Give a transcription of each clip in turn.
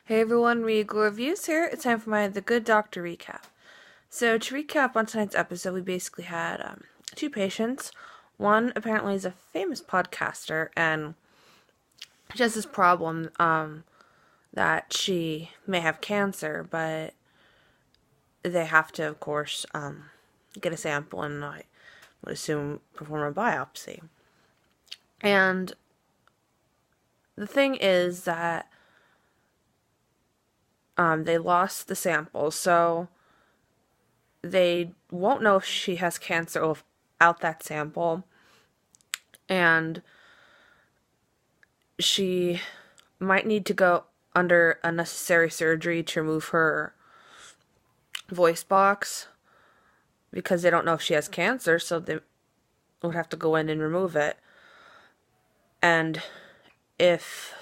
Hey everyone, Regal Reviews here. It's time for my The Good Doctor recap. So to recap on tonight's episode, we basically had two patients. One apparently is a famous podcaster, and she has this problem that she may have cancer, but they have to, of course, get a sample and I would assume perform a biopsy. And the thing is that they lost the sample, so they won't know if she has cancer without that sample, and she might need to go under unnecessary surgery to remove her voice box because they don't know if she has cancer, so they would have to go in and remove it. And if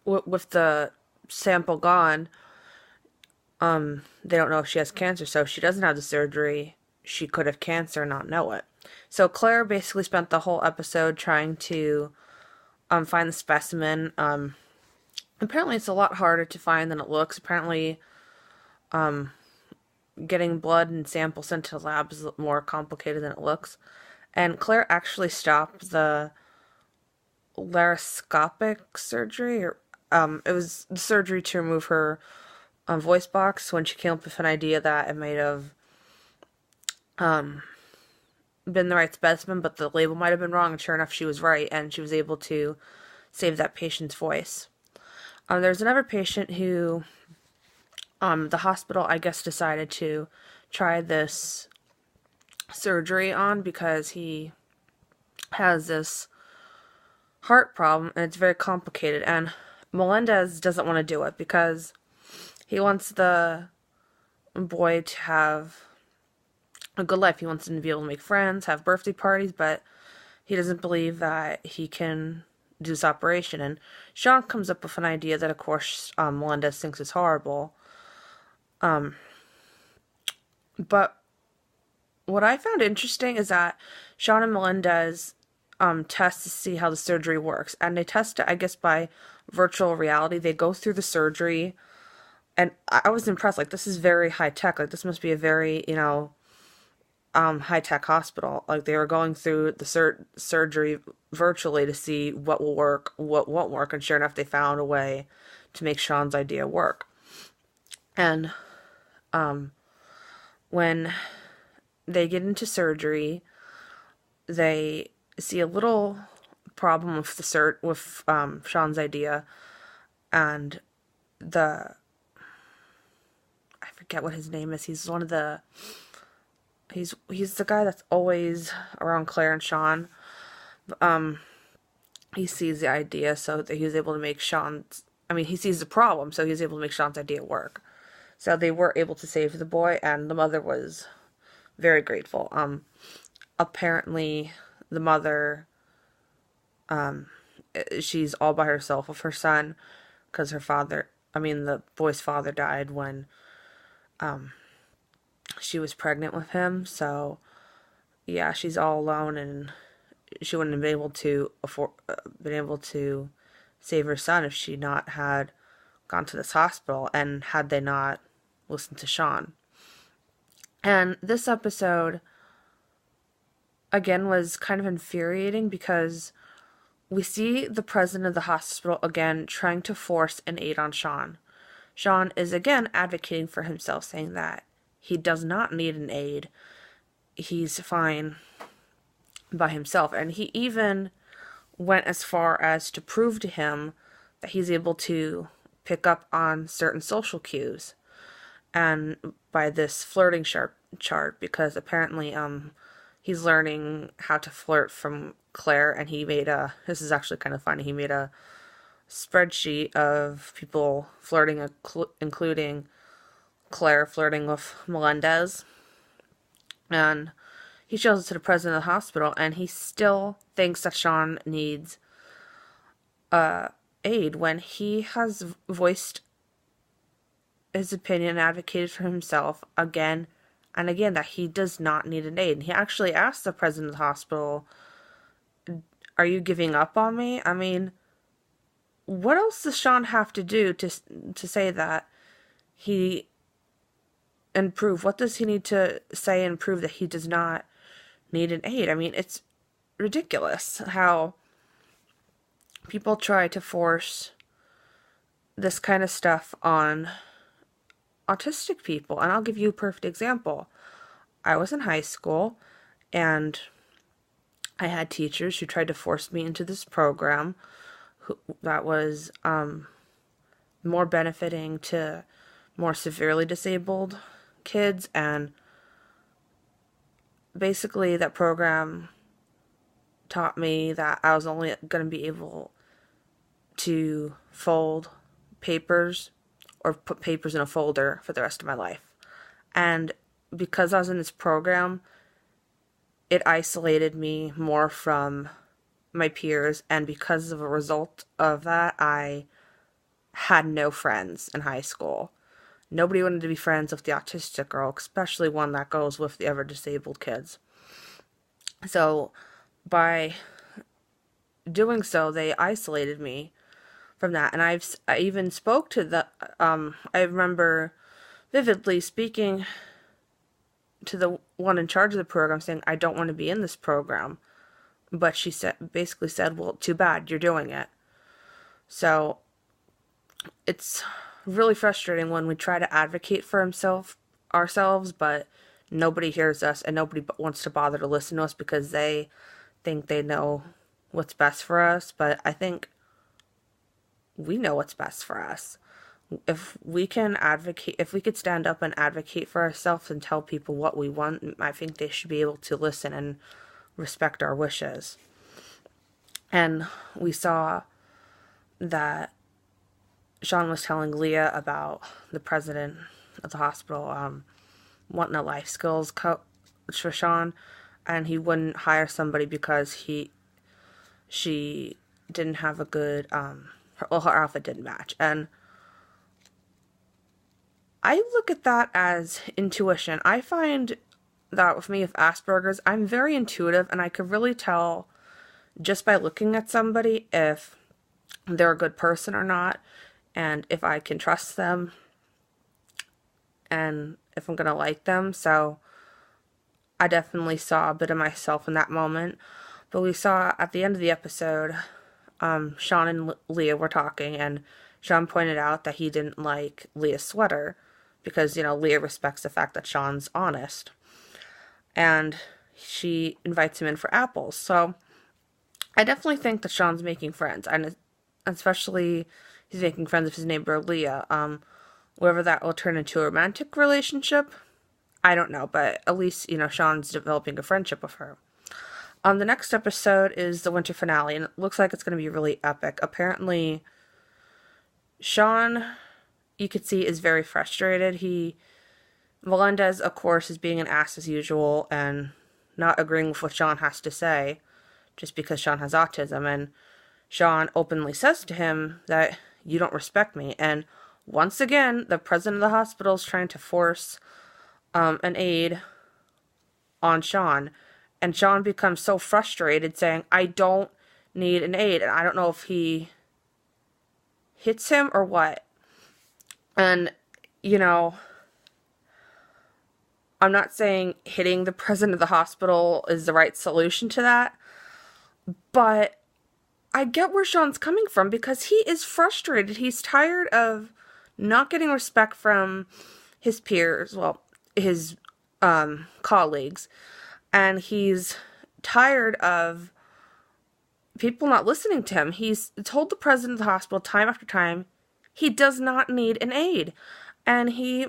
with the sample gone, they don't know if she has cancer, so if she doesn't have the surgery, she could have cancer and not know it. So Claire basically spent the whole episode trying to find the specimen. Apparently it's a lot harder to find than it looks. Apparently getting blood and samples sent to the lab is more complicated than it looks. And Claire actually stopped the laparoscopic surgery, or it was the surgery to remove her voice box when she came up with an idea that it might have been the right specimen, but the label might have been wrong, and sure enough she was right, and she was able to save that patient's voice. There's another patient who the hospital, I guess, decided to try this surgery on because he has this heart problem and it's very complicated, and Melendez doesn't want to do it because he wants the boy to have a good life. He wants him to be able to make friends, have birthday parties, but he doesn't believe that he can do this operation. And Shawn comes up with an idea that, of course, Melendez thinks is horrible. But what I found interesting is that Shawn and Melendez test to see how the surgery works. And they test it, I guess, by virtual reality. They go through the surgery. And I was impressed. Like, this is very high-tech. Like, this must be a very, high-tech hospital. Like, they were going through the surgery virtually to see what will work, what won't work. And sure enough, they found a way to make Shawn's idea work. And when they get into surgery, they see a little problem with Shawn's idea, and I forget what his name is. He's one of the he's the guy that's always around Claire and Shawn. He sees the idea, so that he was able to make he sees the problem, so he was able to make Shawn's idea work. So they were able to save the boy, and the mother was very grateful. Apparently the mother, she's all by herself with her son, because the boy's father died when she was pregnant with him. So yeah, she's all alone, and she wouldn't have been able to save her son if she not had gone to this hospital, and had they not listened to Shawn. And this episode, again, was kind of infuriating because we see the president of the hospital again trying to force an aid on Shawn. Shawn is again advocating for himself, saying that he does not need an aid. He's fine by himself. And he even went as far as to prove to him that he's able to pick up on certain social cues, and by this flirting chart, because apparently he's learning how to flirt from Claire, and this is actually kind of funny, he made a spreadsheet of people flirting, including Claire flirting with Melendez, and he shows it to the president of the hospital, and he still thinks that Shawn needs aid when he has voiced his opinion and advocated for himself again and again that he does not need an aid. And he actually asked the president of the hospital, "Are you giving up on me? I mean, what else does Shawn have to do to say that he and prove? What does he need to say and prove that he does not need an aid? I mean, it's ridiculous how people try to force this kind of stuff on autistic people. And I'll give you a perfect example. I was in high school, and I had teachers who tried to force me into this program that was more benefiting to more severely disabled kids, and basically that program taught me that I was only going to be able to fold papers or put papers in a folder for the rest of my life. And because I was in this program, it isolated me more from my peers, and because of a result of that, I had no friends in high school. Nobody wanted to be friends with the autistic girl, especially one that goes with the other disabled kids. So by doing so, they isolated me from that. And I even spoke to the, I remember vividly speaking to the one in charge of the program, saying, I don't want to be in this program. But she basically said, well, too bad, you're doing it. So it's really frustrating when we try to advocate for ourselves, but nobody hears us and nobody wants to bother to listen to us because they think they know what's best for us. But I think we know what's best for us. If we can advocate, if we could stand up and advocate for ourselves and tell people what we want, I think they should be able to listen and respect our wishes. And we saw that Shawn was telling Leah about the president of the hospital wanting a life skills coach for Shawn, and he wouldn't hire somebody because she didn't have a good her outfit didn't match. And I look at that as intuition. I find that with me with Asperger's, I'm very intuitive, and I could really tell just by looking at somebody if they're a good person or not, and if I can trust them, and if I'm gonna like them. So I definitely saw a bit of myself in that moment. But we saw at the end of the episode, Shawn and Leah were talking, and Shawn pointed out that he didn't like Leah's sweater because, you know, Leah respects the fact that Shawn's honest. And she invites him in for apples. So I definitely think that Shawn's making friends, and especially he's making friends with his neighbor Leah. Whether that will turn into a romantic relationship, I don't know, but at least, you know, Shawn's developing a friendship with her. The next episode is the winter finale, and it looks like it's going to be really epic. Apparently, Shawn, you could see, is very frustrated. Melendez, of course, is being an ass as usual and not agreeing with what Shawn has to say just because Shawn has autism. And Shawn openly says to him that you don't respect me. And once again, the president of the hospital is trying to force an aid on Shawn. And Shawn becomes so frustrated, saying, I don't need an aid. And I don't know if he hits him or what. And, you know, I'm not saying hitting the president of the hospital is the right solution to that, but I get where Shawn's coming from because he is frustrated. He's tired of not getting respect from his peers, well, his colleagues, and he's tired of people not listening to him. He's told the president of the hospital time after time he does not need an aid, and he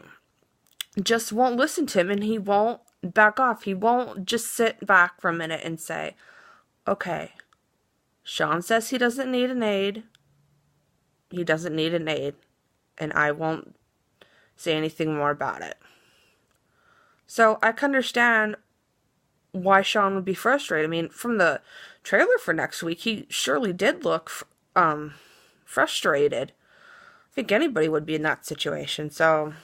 just won't listen to him, and he won't back off. He won't just sit back for a minute and say, okay, Shawn says he doesn't need an aid. He doesn't need an aid, and I won't say anything more about it. So I can understand why Shawn would be frustrated. I mean, from the trailer for next week, he surely did look frustrated. I think anybody would be in that situation. So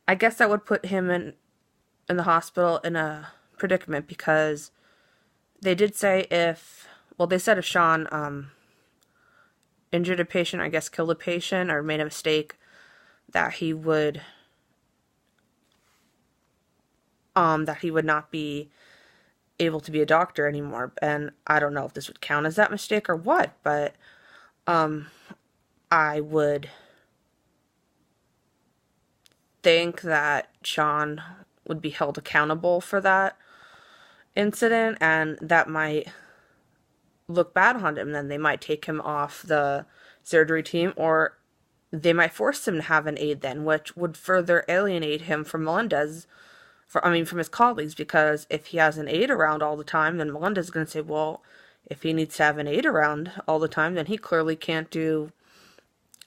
I guess that would put him in the hospital in a predicament, because they did say they said if Shawn injured a patient, I guess killed a patient, or made a mistake, that he would not be able to be a doctor anymore. And I don't know if this would count as that mistake or what, but I would think that Shawn would be held accountable for that incident, and that might look bad on him. Then they might take him off the surgery team, or they might force him to have an aide then, which would further alienate him from Melendez, from his colleagues, because if he has an aide around all the time, then Melendez is going to say, well, if he needs to have an aide around all the time, then he clearly can't do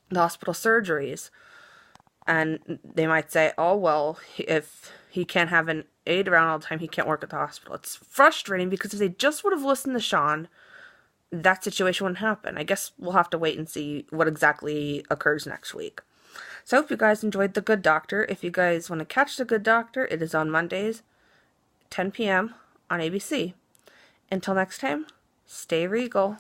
the hospital surgeries. And they might say, oh, well, if he can't have an aide around all the time, he can't work at the hospital. It's frustrating, because if they just would have listened to Shawn, that situation wouldn't happen. I guess we'll have to wait and see what exactly occurs next week. So I hope you guys enjoyed The Good Doctor. If you guys want to catch The Good Doctor, it is on Mondays, 10 p.m. on ABC. Until next time, stay regal.